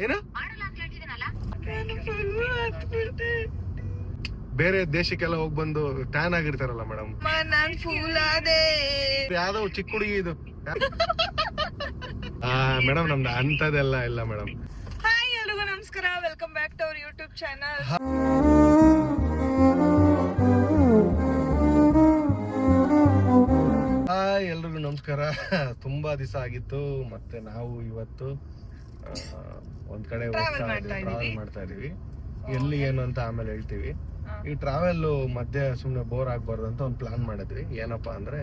ಏನು ಬೇರೆ ದೇಶಕ್ಕೆಲ್ಲ ಹೋಗಿ ಬಂದು ಟ್ಯಾನ್ ಆಗಿರ್ತಾರಲ್ಲ ಮೇಡಮ್. ನಾನ್ ಫೂಲ್ ಆದೆ. ಯಾವ್ದೋ ಚಿಕ್ಕ ಹುಡುಗಿ ಇದು. ಮೇಡಮ್ ನಮ್ದು ಅಂತದೆಲ್ಲ ಇಲ್ಲ ಮೇಡಮ್. ಹಾಯ್ ಎಲ್ರಿಗೂ ನಮಸ್ಕಾರ, welcome back to our YouTube channel. Hi ಎಲ್ರಿಗೂ ನಮಸ್ಕಾರ. ತುಂಬಾ ದಿವಸ ಆಗಿತ್ತು. ಮತ್ತೆ ನಾವು ಇವತ್ತು ಒಂದ್ ಕಡೆ ಟ್ರಾವೆಲ್ ಮಾಡ್ತಾ ಇದೀವಿ. ಎಲ್ಲಿ ಏನು ಅಂತ ಆಮೇಲೆ ಹೇಳ್ತೀವಿ. ಈ ಟ್ರಾವೆಲ್ ಮಧ್ಯೆ ಸುಮ್ನೆ ಬೋರ್ ಆಗ್ಬಾರ್ದು ಅಂತ ಒಂದು ಪ್ಲಾನ್ ಮಾಡಿದ್ವಿ. ಏನಪ್ಪಾ ಅಂದ್ರೆ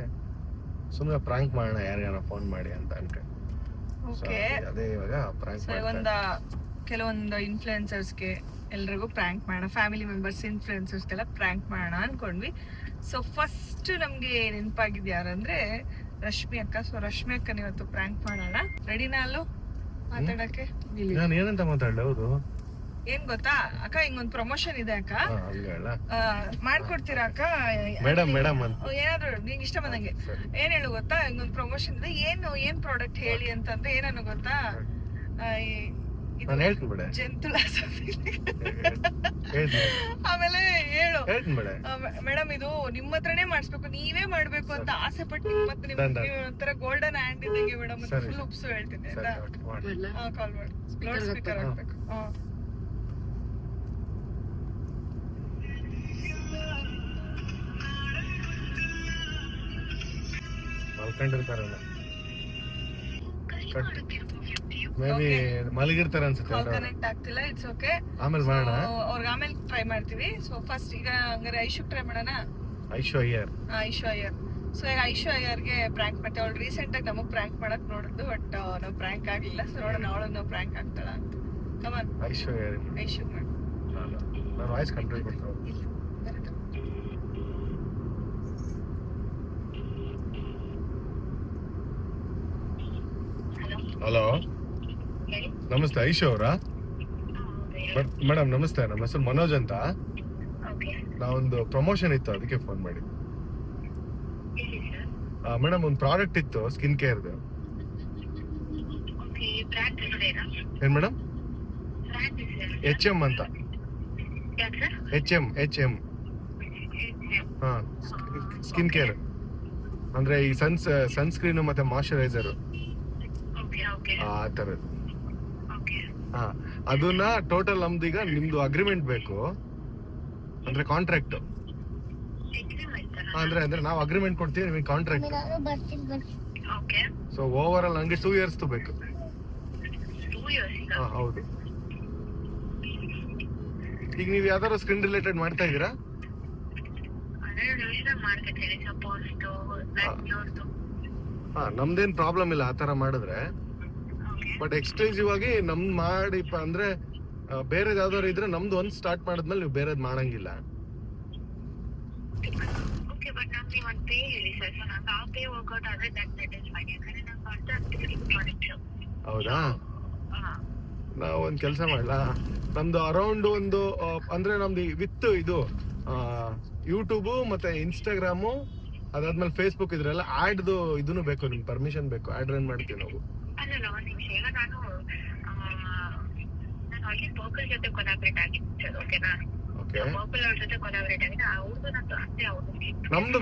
ಸುಮ್ನೆ ಪ್ರಾಂಕ್ ಮಾಡೋಣ, ಯಾರಿಗಾನ ಫೋನ್ ಮಾಡಿ ಅಂತ ಅನ್ಕೊಂಡು. ಅದೇ ಇವಾಗ ಪ್ರಾಂಕ್ ಕೆಲವೊಂದು ಇನ್ಫ್ಲುಯೆನ್ಸರ್ಸ್ಗೆ ಎಲ್ರಿಗೂ ಪ್ರ್ಯಾಂಕ್ ಮಾಡೋಣ, ಫ್ಯಾಮಿಲಿ ಮೆಂಬರ್ಸ್ ಇನ್ಫ್ಲುಯೆನ್ಸರ್ಸ್ಗೆಲ್ಲ ಪ್ರ್ಯಾಂಕ್ ಮಾಡೋಣ ಅನ್ಕೊಂಡ್ವಿ. ಸೊ ಫಸ್ಟ್ ನಮ್ಗೆ ನೆನಪಾಗಿದ್ದು ಯಾರಂದ್ರೆ ರಶ್ಮಿ ಅಕ್ಕ. ಸೊ ರಶ್ಮಿ ಅಕ್ಕನ ಇವತ್ತು ಪ್ರ್ಯಾಂಕ್ ಮಾಡೋಣ. ರೆಡಿನಾ ಅಲ್ಲೂ ಮಾತಾಡಕ್ಕೆ? ನಾನು ಏನಂತ ಮಾತಾಡಲ್ಲ. ಹೌದು, ಏನ್ ಗೊತ್ತಾ ಅಕ್ಕ, ಹಿಂಗೊಂದು ಪ್ರಮೋಷನ್ ಇದೆ ಅಕ್ಕ, ಮಾಡ್ಕೊಡ್ತೀರಾ ಅಕ್ಕ? ಮೇಡಮ್ ಏನಾದ್ರು ನಿಂಗೆ ಇಷ್ಟ ಬಂದಂಗೆ. ಏನ್ ಹೇಳು ಗೊತ್ತಾ, ಹಿಂಗೊಂದು ಪ್ರಮೋಷನ್ ಇದೆ. ಏನ್ ಪ್ರಾಡಕ್ಟ್ ಹೇಳಿ ಅಂತಂದ್ರೆ ಏನನ್ನು ಗೊತ್ತಾ, ಜಂತುಳ. ಆಮೇಲೆ ಹೇಳು ಮೇಡಮ್, ಇದು ನಿಮ್ಮ ಹತ್ರನೇ ಮಾಡಿಸ್ಬೇಕು, ನೀವೇ ಮಾಡ್ಬೇಕು ಅಂತ ಆಸೆ ಪಟ್ಟು ಮತ್ತೆ ನಿಮ್ ತರ ಗೋಲ್ಡನ್ ಹ್ಯಾಂಡ್ ಇದ್ದಂಗೆ ಮೇಡಮ್. ಫುಲ್ ಉಪ್ಸು ಹೇಳ್ತೀನಿ ಆಯ್ತಾ? ಕಾಲ್ ಮಾಡಿ, ಲೌಡ್ ಸ್ಪೀಕರ್ ಹಾಕ್ಬೇಕು. ಮಲ್ಕೊಂಡಿರ್ತಾರಲ್ಲ, ಮೇ ಬಿ ಮಲಗಿರ್ತಾರ ಅನ್ಸುತ್ತೆ. ಕನೆಕ್ಟ್ ಆಗ್ತಿಲ್ಲ, ಇಟ್ಸ್ ಓಕೆ. ಆಮೇಲೆ ಮಾಡೋಣ, ಅವ್ರಿಗೆ ಆಮೇಲೆ ಟ್ರೈ ಮಾಡ್ತೀವಿ. ಸೊ ಫಸ್ಟ್ ಈಗ ಹಂಗಾರೆ ಐಶು ಟ್ರೈ ಮಾಡೋಣ. ಐಶು ಅಯ್ಯರ್. ಸೊ ಈಗ ಐಶು ಅಯ್ಯರ್ಗೆ ಪ್ರ್ಯಾಂಕ್ ಮಾಡ್ತೀವಿ. ಅವಳು ರೀಸೆಂಟ್ ಆಗಿ ನಮಗ್ ಪ್ರ್ಯಾಂಕ್ ಮಾಡಕ್ ನೋಡಿದ್ದು, ಬಟ್ ನಾವು ಪ್ರ್ಯಾಂಕ್ ಆಗ್ಲಿಲ್ಲ. ಸೊ ನೋಡೋಣ ಅವಳನ್ನು ಪ್ರ್ಯಾಂಕ್ ಆಗ್ತಾಳ ಅಂತ. ಕಮಾನ್ ಐಶು ಅಯ್ಯರ್. ಐಶು ಮಾಡಿ. ನಾನು ವಾಯ್ಸ್ ಕಂಟ್ರೋಲ್ ಮಾಡ್ತೀನಿ. ಹಲೋ, ನಮಸ್ತೆ. ಐಶು ಅವರಾ? ಮೇಡಮ್ ನಮಸ್ತೆ, ನಮ್ಮ ಹೆಸರು ಮನೋಜ್ ಅಂತ. ನಾವೊಂದು ಪ್ರಮೋಷನ್ ಇತ್ತು, ಅದಕ್ಕೆ ಫೋನ್ ಮಾಡಿ. ಮೇಡಮ್ ಒಂದು ಪ್ರಾಡಕ್ಟ್ ಇತ್ತು, ಸ್ಕಿನ್ ಕೇರ್ದು. ಏನ್ ಮೇಡಮ್? HM ಅಂತ. HM ಹಾ, ಸ್ಕಿನ್ ಕೇರ್ ಅಂದ್ರೆ ಈ ಸನ್ಸ್ಕ್ರೀನ್ ಮತ್ತೆ ಮಾಯಶ್ಚರೈಸರ್ ಆ ತರದ್ದು. ಹಾ, ಅದನ್ನ ಟೋಟಲ್ ನಮ್ದೀಗ ನಿಮ್ದು ಅಗ್ರಿಮೆಂಟ್ ಬೇಕು, ಅಂದ್ರೆ ಕಾಂಟ್ರಾಕ್ಟ್. ಅಂದ್ರೆ ನಾವು ಅಗ್ರಿಮೆಂಟ್ ಕೊಡ್ತೀವಿ, ನಿಮಗೆ ಕಾಂಟ್ರಾಕ್ಟ್. ಸೊ ಓವರ್ ಆಲ್ ನಂಗೆ 2 years ಬೇಕು. ಹಾ ಹೌದು. ಈಗ ನೀವು ಯಾವ್ದಾದ್ರು ಸ್ಕಿನ್ ರಿಲೇಟೆಡ್ ಮಾಡ್ತಾ ಇದೀರಾ? ಹಾ, ನಮ್ದೇನ್ ಪ್ರಾಬ್ಲಮ್ ಇಲ್ಲ ಆ ತರ ಮಾಡಿದ್ರೆ. ಬಟ್ ಎಕ್ಸ್ಕ್ಲೂಸಿವ್ ಆಗಿ ನಮ್ದು ಮಾಡಿ ಅಂದ್ರೆ ಬೇರೆದ್ ಯಾವ್ದಾದ್ರು ಇದ್ರೆ ನಮ್ದು ಒಂದ್ ಸ್ಟಾರ್ಟ್ ಮಾಡಿದ್ಮೇಲೆ ನೀವು ಬೇರೆದ್ ಮಾಡಂಗಿಲ್ಲ. ಹೌದಾ? ನಾವ್ ಒಂದ್ ಕೆಲ್ಸ ಮಾಡ್ಲಾ, ನಮ್ದು ಅರೌಂಡ್ ಒಂದು ಅಂದ್ರೆ ನಮ್ದು ವಿತ್ ಇದು ಯೂಟ್ಯೂಬ್ ಮತ್ತೆ ಇನ್ಸ್ಟಾಗ್ರಾಮು, ಅದಾದ್ಮೇಲೆ ಫೇಸ್ಬುಕ್, ಇದ್ರೆಲ್ಲ ಆಡ್ದು ಇದನ್ನು ಬೇಕು, ನಿಮ್ ಪರ್ಮಿಷನ್ ಬೇಕು. ಆಡ್ ರನ್ ಮಾಡ್ತೀವಿ ನಾವು. ನಮ್ದು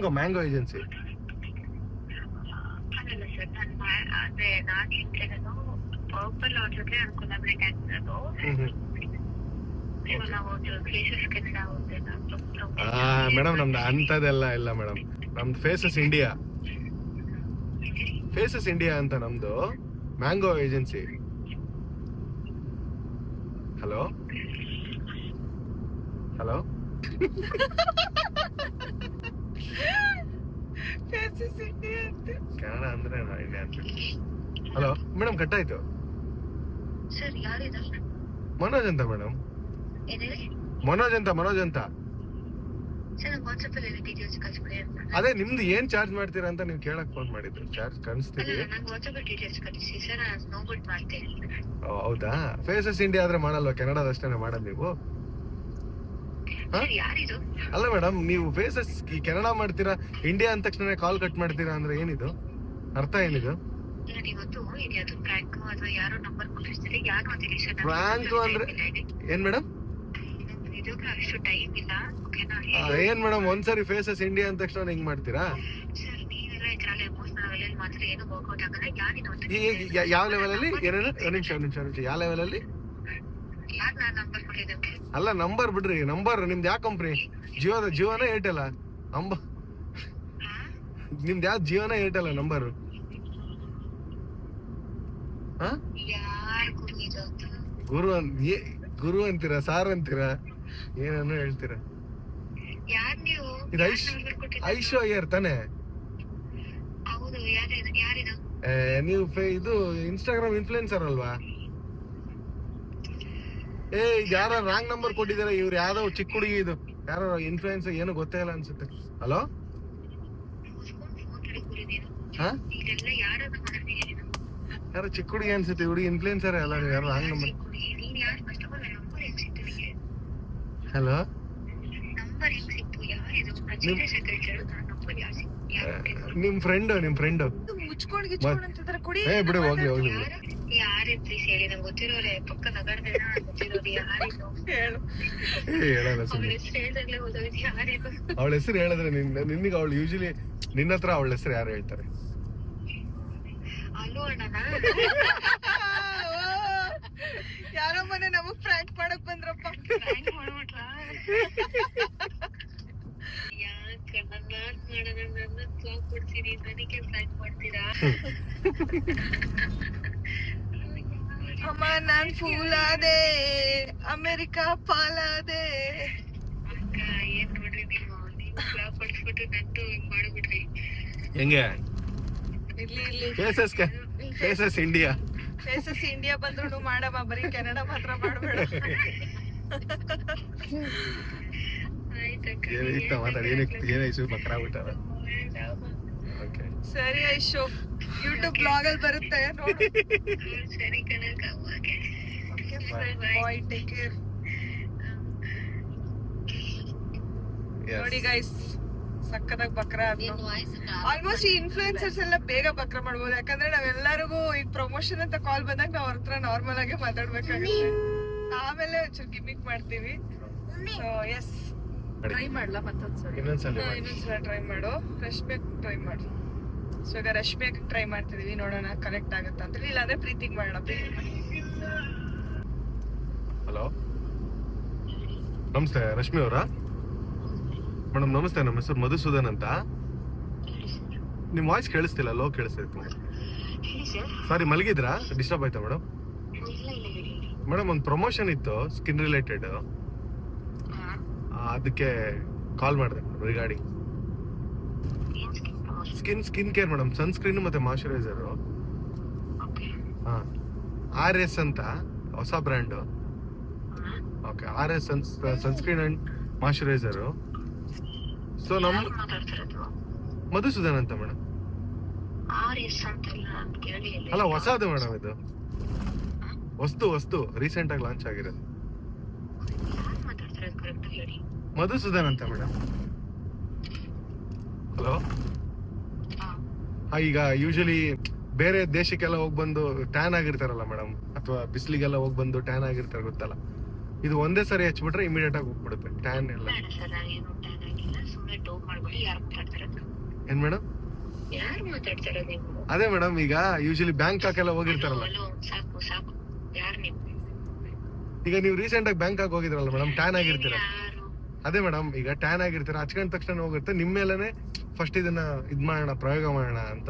ಮ್ಯಾಂಗೋ ಏಜೆನ್ಸಿ. ಮೇಡಮ್ ನಮ್ದು ಅಂತದೆಲ್ಲ ಇಲ್ಲ ಮೇಡಮ್. ನಮ್ದು ಫೇಸಸ್ ಇಂಡಿಯಾ ಅಂತ ನಮ್ದು ಮ್ಯಾಂಗೋ ಏಜೆನ್ಸಿ. ಹಲೋ ಕನ್ನಡ ಅಂದ್ರೆ ಇಂಡಿಯಾ ಅಂತ. Hello madam, ಕಟ್ಟಾಯ್ತು. ಮನೋಜ್ ಅಂತ ಮೇಡಮ್. ಮನೋಜ್ ಅಂತ. ಅದೇ ನಿಮ್ದು ಏನ್ ಚಾರ್ಜ್ ಮಾಡ್ತೀರಾ ಅಂತ ನೀವು ಕೇಳಕ್ ಫೋನ್ ಮಾಡಿದ್ರು. ಚಾರ್ಜ್ ಕಾಣಿಸ್ತೀವಿ. ಹೌದಾ? ಫೇಸಸ್ ಇಂಡಿಯಾ ಆದ್ರೆ ಮಾಡಲ್ವಾ? ಕೆನಡಾದಷ್ಟೇ ಮಾಡೋದು ನೀವು? ಅಲ್ಲ ಮೇಡಮ್, ನೀವು ಫೇಸಸ್ ಕೆನಡಾ ಮಾಡ್ತೀರಾ, ಇಂಡಿಯಾ ಅಂದ ತಕ್ಷಣ ಕಾಲ್ ಕಟ್ ಮಾಡ್ತೀರಾ ಅಂದ್ರೆ ಏನಿದು ಅರ್ಥ? ಏನಿದು? Prank ಅಂದ್ರೆ ಏನ್ ಮೇಡಮ್? ಏನ್ ಮೇಡಮ್ ಒಂದ್ಸರಿ ಫೇಸಸ್ ಇಂಡಿಯಾ ಅಂದ ತಕ್ಷಣ ಹಿಂಗ್ ಮಾಡ್ತೀರಾ? ಯಾವ ಲೆವೆಲ್ ಅಲ್ಲಿ ಏನೇನು? ನಿಮಿಷ ಯಾವ ಲೆವೆಲ್ ಅಲ್ಲಿ? ಅಲ್ಲ ನಂಬರ್ ಬಿಡ್ರಿ, ನಂಬರ್ ನಿಮ್ದು ಯಾವ ಕಂಪ್ನಿ? ಜಿಯೋನ ಏರ್ಟೆಲ್? ನಿಮ್ದು ಯಾವ ಜಿಯೋನ ಏರ್ಟೆಲ್ ನಂಬರ್? ಗುರು ಅಂತೀರಾ, ಸಾರ್ ಅಂತೀರಾ, ಏನನ್ನು ಹೇಳ್ತೀರಾ? ಇದು ಐಶೋ ಅಯ್ಯರ್ ತಾನೆ? ನೀವು ಇದು ಇನ್ಸ್ಟಾಗ್ರಾಮ್ ಇನ್ಫ್ಲುಯೆನ್ಸರ್ ಅಲ್ವಾ? ಇದು ಯಾರ ರಾಂಗ್ ನಂಬರ್ ಕೊಟ್ಟಿದ್ದಾರೆ, ಇವ್ರು ಯಾವ್ದೋ ಚಿಕ್ಕ ಹುಡುಗಿ, ಇದು ಯಾರೋ ಇನ್ಫ್ಲುಯೆನ್ಸರ್, ಏನು ಗೊತ್ತೇ ಇಲ್ಲ ಅನ್ಸುತ್ತೆ. ಹಲೋ, ಯಾರೋ ಚಿಕ್ಕ ಹುಡುಗಿ ಅನ್ಸುತ್ತೆ, ಹುಡುಗಿ ಇನ್ಫ್ಲುಯೆನ್ಸರ್ ಅಲ್ಲ, ನೀವು ಯಾರೋ ರಾಂಗ್ ನಂಬರ್. ಹಲೋ, ನಿಮ್ ಫ್ರೆಂಡ್ ಬಿಡು, ಹೋಗ್ಲಿ. ಅವಳ ಹೆಸರು ಹೇಳಿದ್ರೆ ನಿನ್ಗೆ ಅವಳು ಯೂಶಲಿ ನಿನ್ನ ಹತ್ರ ಅವಳ ಹೆಸರು ಯಾರು ಹೇಳ್ತಾರೆ? ಯಾರೋ ಮನೆ ನಮಗ್ ಫ್ರಾಂಕ್ ಮಾಡಕ್ ಬಂದ್ರಪ್ಪ. ಅಮ್ಮ ನಾನ್ ಫೂಲ್ ಆದೆ, ಅಮೆರಿಕಾ ಪಾಲಾದೆ. ಹೆಂಗೆ ಇಲ್ಲಿ ಫೇಸಸ್ ಇಂಡಿಯಾ ಬಂದ್ರು ಮಾಡಮ್ಮ, ಬರೀ ಕನ್ನಡ ಮಾತ್ರ ಮಾಡಬೇಡ. ಏನಾಯ್ತು ಬಕ್ರ ಬಿಟ್ಟಾರ? ಸರಿ ಐಶು, ಯೂಟ್ಯೂಬ್ ಬ್ಲಾಗ್ ಅಲ್ಲಿ ಬರುತ್ತೆ ನೋಡಿ. ನೋಡಿ ಗೈಸ್, ಸಕ್ಕದಾಗ ಬಕ್ರ. ಆಲ್ಮೋಸ್ಟ್ ಈ ಇನ್ಫ್ಲುಯೆನ್ಸರ್ಸ್ ಎಲ್ಲ ಬೇಗ ಬಕ್ರ ಮಾಡ್ಬೋದು, ಯಾಕಂದ್ರೆ ನಾವೆಲ್ಲರಿಗೂ ಈಗ ಪ್ರಮೋಷನ್ ಅಂತ ಕಾಲ್ ಬಂದಾಗ ನಾವ್ ಅವ್ರ ಹತ್ರ ನಾರ್ಮಲ್ ಆಗಿ ಮಾತಾಡ್ಬೇಕಾಗುತ್ತೆ. ಆಮೇಲೆ ಒಂಚೂರು ಗಿಮಿಕ್ ಮಾಡ್ತೀವಿ. ಎಸ್, ಟ್ರೈ ಮಾಡ್ಲಾ ಮತ್ತೊಂದ್ಸರಿ? ಇನ್ನೊಂದ್ಸಲ ಟ್ರೈ ಮಾಡು. ರಶ್ಮಿ ಟ್ರೈ ಮಾಡು. ಸೊ ಈಗ ರಶ್ಮಿ ಟ್ರೈ ಮಾಡ್ತಿದೀವಿ, ನೋಡೋಣ ಕನೆಕ್ಟ್ ಆಗತ್ತ ಅಂತ. ಇಲ್ಲಾಂದ್ರೆ ಪ್ರೀತಿಗ್ ಮಾಡೋಣ. ಹಲೋ, ನಮಸ್ತೆ ರಶ್ಮಿ ಅವರಾ? ಮೇಡಮ್ ನಮಸ್ತೆ, ನಮ್ಮ ಹೆಸರು ಮಧುಸೂದನ್ ಅಂತ. ನಿಮ್ ವಾಯ್ಸ್ ಕೇಳಿಸ್ತಿಲ್ಲ, ಲೋ ಕೇಳಿಸ್ತೈತೆ. ಸಾರಿ, ಮಲಗಿದ್ರಾ? ಡಿಸ್ಟರ್ಬ್ ಆಯ್ತಾ ಮೇಡಮ್? ಮೇಡಮ್ ಒಂದು ಪ್ರಮೋಷನ್ ಇತ್ತು ಸ್ಕಿನ್ ರಿಲೇಟೆಡ್, ಅದಕ್ಕೆ ಕಾಲ್ ಮಾಡಿದೆ regarding skin care madam. Sunscreen ಮತ್ತೆ ಮಾಯಶ್ಚರೈಸರ್. RS ಅಂತ ಹೊಸ brand. Okay, RS sunscreen and moisturiser. So Madhusudan ಅಂತ ಮೇಡಮ್. ಅಲ್ಲ, ಹೊಸದು ಮೇಡಮ್, ಇದು ವಸ್ತು ರೀಸೆಂಟ್ ಆಗಿ ಲಾಂಚ್ ಆಗಿರೋದು. ಮಧುಸೂದನ್ ಅಂತ ಮೇಡಮ್. ಹಲೋ, ಈಗ ಯೂಶಲಿ ಬೇರೆ ದೇಶಕ್ಕೆಲ್ಲ ಹೋಗಿ ಬಂದು ಟ್ಯಾನ್ ಆಗಿರ್ತಾರಲ್ಲ ಮೇಡಮ್, ಅಥವಾ ಬಿಸಿಲಿಗೆಲ್ಲ ಹೋಗಿ ಬಂದು ಟ್ಯಾನ್ ಆಗಿರ್ತಾರೆ, ಗೊತ್ತಲ್ಲ? ಇದು ಒಂದೇ ಸರಿ ಹಚ್ಬಿಟ್ರೆ ಇಮಿಡಿಯೇಟ್ ಆಗಿ ಹೋಗ್ಬಿಡುತ್ತೆ ಟ್ಯಾನ್ ಎಲ್ಲ. ಏನ್ ಮೇಡಮ್? ಅದೇ ಮೇಡಮ್, ಈಗ ಯೂಶಲಿ ಬ್ಯಾಂಕಾಕ್ ಎಲ್ಲ ಹೋಗಿರ್ತಾರಲ್ಲ. ಈಗ ನೀವು ರೀಸೆಂಟ್ ಆಗಿ ಬ್ಯಾಂಕಾಕ್ ಹೋಗಿದ್ರಲ್ಲ ಮೇಡಮ್, ಟ್ಯಾನ್ ಆಗಿರ್ತೀರ. ಅದೇ ಮೇಡಮ್, ಈಗ ಟ್ಯಾನ್ ಆಗಿರ್ತೀರ, ಹಚ್ಕೊಂಡ ತಕ್ಷಣ ಹೋಗಿರುತ್ತೆ, ನಿಮ್ಮ ಮೇಲೆನೆ ಫಸ್ಟ್ ಇದನ್ನ ಇದ್ ಮಾಡೋಣ, ಪ್ರಯೋಗ ಮಾಡೋಣ ಅಂತ.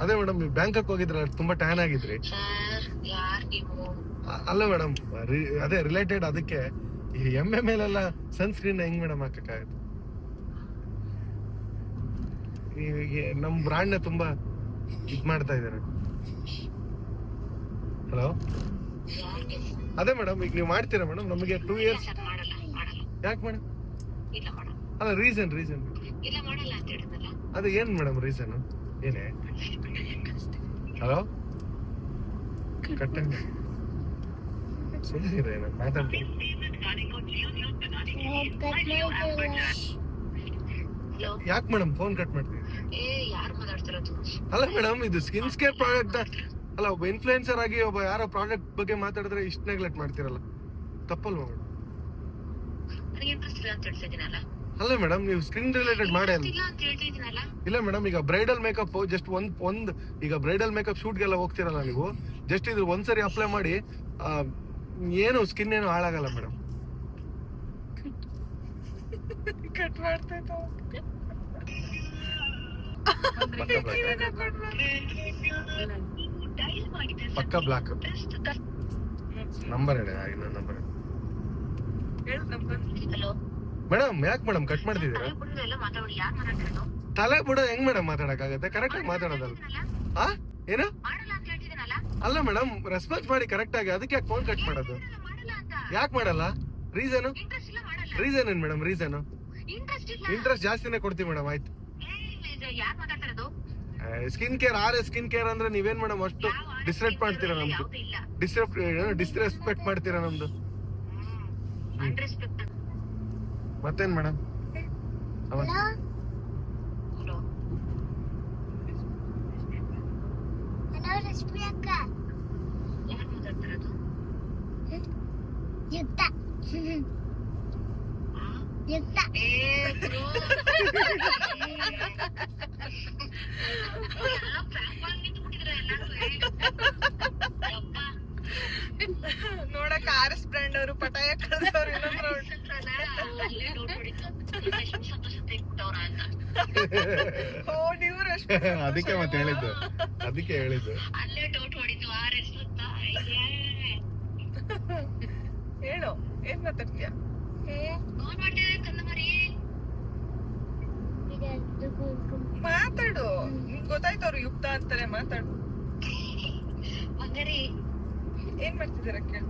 ಅದೇ ಮೇಡಮ್, ನೀವು ಬ್ಯಾಂಕಾಕ್ ಹೋಗಿದ್ರ, ತುಂಬಾ ಟ್ಯಾನ್ ಆಗಿದ್ರಿ. ಅಲ್ಲ ಮೇಡಮ್, ಅದೇ ರಿಲೇಟೆಡ್, ಅದಕ್ಕೆ ಎಮ್ಮೆ ಮೇಲೆಲ್ಲ ಸನ್ಸ್ಕ್ರೀನ್ ಹೆಂಗ್ ಮೇಡಮ್ ಹಾಕಕ್ಕಾಗುತ್ತೆ? ನಮ್ ಬ್ರಾಂಡ್ ನ ತುಂಬಾ ಇದ್ ಮಾಡ್ತಾ ಇದ್ದಾರೆ. ಹಲೋ, ಅದೇ ಮೇಡಮ್, ಈಗ ನೀವು ಮಾಡ್ತೀರಾ ಮೇಡಮ್? ನಮಗೆ 2 years. ಯಾಕೆ ಮೇಡಮ್? ಅಲ್ಲ, ರೀಸನ್ ಅದೇ ಏನ್ ಮೇಡಮ್ ರೀಸನ್ ಏನೇ? ಹಲೋ, ಕಟ್ಟ ಸುಮ್ಮನೆ ಮಾತಾಡ್ತೀನಿ. ಯಾಕೆ ಮೇಡಮ್ ಫೋನ್ ಕಟ್ ಮಾಡ್ತೀವಿ? ಯಾರು ಮಾತಾಡ್ತಿರೋದು? ಅಲ್ಲ ಮೇಡಮ್, ಇದು ಸ್ಕಿನ್ ಕೇರ್ ಪ್ರಾಡಕ್ಟ್ ಅಲ್ಲ. ಒಬ್ಬ ಇನ್ಫ್ಲುಯೆನ್ಸರ್ ಆಗಿ ಒಬ್ಬ ಯಾರೋ ಪ್ರಾಡಕ್ಟ್ ಬಗ್ಗೆ ಮಾತಾಡಿದ್ರೆ ಇಷ್ಟು ನೆಗ್ಲೆಕ್ಟ್ ಮಾಡ್ತಿರಲ್ಲ, ತಪ್ಪಲ್ವಾ ಮೇಡಮ್? ನನಗೆ ಇಂಟ್ರೆಸ್ಟ್ ಇಲ್ಲ ಅಂತ ಹೇಳ್ತಿದ್ದೀನಲ್ಲ. ಅಲ್ಲ ಮೇಡಮ್, ನೀವು ಸ್ಕಿನ್ ರಿಲೇಟೆಡ್ ಮಾಡಿ ಅಲ್ಲ. ಇಲ್ಲ ಅಂತ ಹೇಳ್ತಿದ್ದೀನಲ್ಲ. ಇಲ್ಲ ಮೇಡಮ್, ಈಗ ಬ್ರೈಡಲ್ ಮೇಕಪ್ ಜಸ್ಟ್ ಒಂದ್ ಈಗ ಬ್ರೈಡಲ್ ಮೇಕಪ್ ಶೂಟ್ಗೆಲ್ಲ ಹೋಗ್ತಿರಲ್ಲ ನೀವು, ಜಸ್ಟ್ ಇದ್ರ ಒಂದ್ಸರಿ ಅಪ್ಲೈ ಮಾಡಿ, ಏನು ಸ್ಕಿನ್ ಏನು ಹಾಳಾಗಲ್ಲ ಮೇಡಮ್. ಕಟ್ ಮಾಡ್ತಾ ಪಕ್ಕ ಬ್ಲಾಕ್ ನಂಬರ್ ಹೇಳಿ, ಇನ್ನೊಂದು ನಂಬರ್ ಹೇಳು ನಂಬರ್. Hello madam. ಯಾಕೆ ಮೇಡಮ್ ಕಟ್ ಮಾಡ್ತಿದ್ದೀರಾ? ಎಲ್ಲ ಮಾತಾಡಿ. ಯಾರು ಮಾತಾಡ್ತಿರೋದು? ತಲೆ ಬಿಡೋ ಹೆಂಗ್ ಮೇಡಮ್ ಮಾತಾಡಕ್ಕಾಗತ್ತೆ? ಕರೆಕ್ಟ್ ಆಗಿ ಮಾತಾಡೋದಲ್ಲ. ಆ ಏನು ಮಾಡಲ್ಲ ಅಂತ ಹೇಳ್ತಿದ್ದೀನಲ್ಲ. ಅಲ್ಲ ಮೇಡಮ್, ರೆಸ್ಪಾನ್ಸ್ ಮಾಡಿ ಕರೆಕ್ಟ್ ಆಗಿ, ಅದಕ್ಕೆ ಯಾಕೆ ಫೋನ್ ಕಟ್ ಮಾಡೋದು? ಮಾಡಲ್ಲ ಅಂತ. ಯಾಕೆ ಮಾಡಲ್ಲ? ರೀಸನ್ ಇಂಟ್ರೆಸ್ಟ್ ಇಲ್ಲ, ಮಾಡಲ್ಲ. ರೀಸನ್ ಏನ್ ಮೇಡಮ್? ರೀಸನ್ ಇಂಟ್ರೆಸ್ಟ್ ಇಲ್ಲ. ಇಂಟ್ರೆಸ್ಟ್ ಜಾಸ್ತಿನೇ ಕೊಡ್ತೀವಿ ಮೇಡಮ್. ಆಯ್ತು. ಯಾರು ಮಾತಾಡ್ತಿರೋದು? ಸ್ಕಿನ್ ಕೇರ್ ಸ್ಕಿನ್ ಕೇರ್ ಅಂದ್ರೆ ನೀವೇನ್ ಮೇಡಮ್ ಅಷ್ಟು ಡಿಸ್ರೆಸ್ಪೆಕ್ಟ್ ಮಾಡ್ತೀರಾ ನಮ್ದು? ಯಾವ್ದು ಇಲ್ಲ. ಡಿಸ್ರೆಸ್ಪೆಕ್ಟ್ ಮಾಡ್ತೀರಾ ನಮ್ದು? ಅನ್ರೆಸ್ಪೆಕ್ಟ್. ಮತ್ತೇನ್ ಮೇಡಮ್? ಹಲೋ. ಹಲೋ ರಶ್ಮಿ ಅಕ್ಕ. ಯಾರು ಮಾತಾಡ್ತಿರೋದು? ಯುಕ್ತ. ಯುಕ್ತ. ಬ್ರೋ ನೋಡಕ್ RS ಬ್ರ್ಯಾಂಡ್ ಅವರು ಪಟಾಯ ಕಳ್ಸೋರು ಇನ್ನೊಂದು ಓ ನೀವು ರಶ್ಮಿ. ಅದಕ್ಕೆ ಮತ್ತೆ ಹೇಳಿದ್ದು, ಅದಕ್ಕೆ ಹೇಳಿದ್ದು. ಅಲ್ಲೇ ಡೌಟ್ ಹೊಡಿತು RS ಅಂತ. ಹೇಳು, ಏನ್ ಮಾತಾಡ್ತೀಯ? ಫೋನ್ ಮಾಡ್ತಿದ್ದೆ ಕಂದಮರಿ. ಮಾತಾಡು, ನಿಂಗ್ ಗೊತ್ತಾಯ್ತು ಅವ್ರು ಯುಕ್ತ ಅಂತಾರೆ, ಮಾತಾಡು. ಹಂಗಾರಿ ಏನ್ ಮಾಡ್ತಿದ್ದೀರ ಕೇಳು.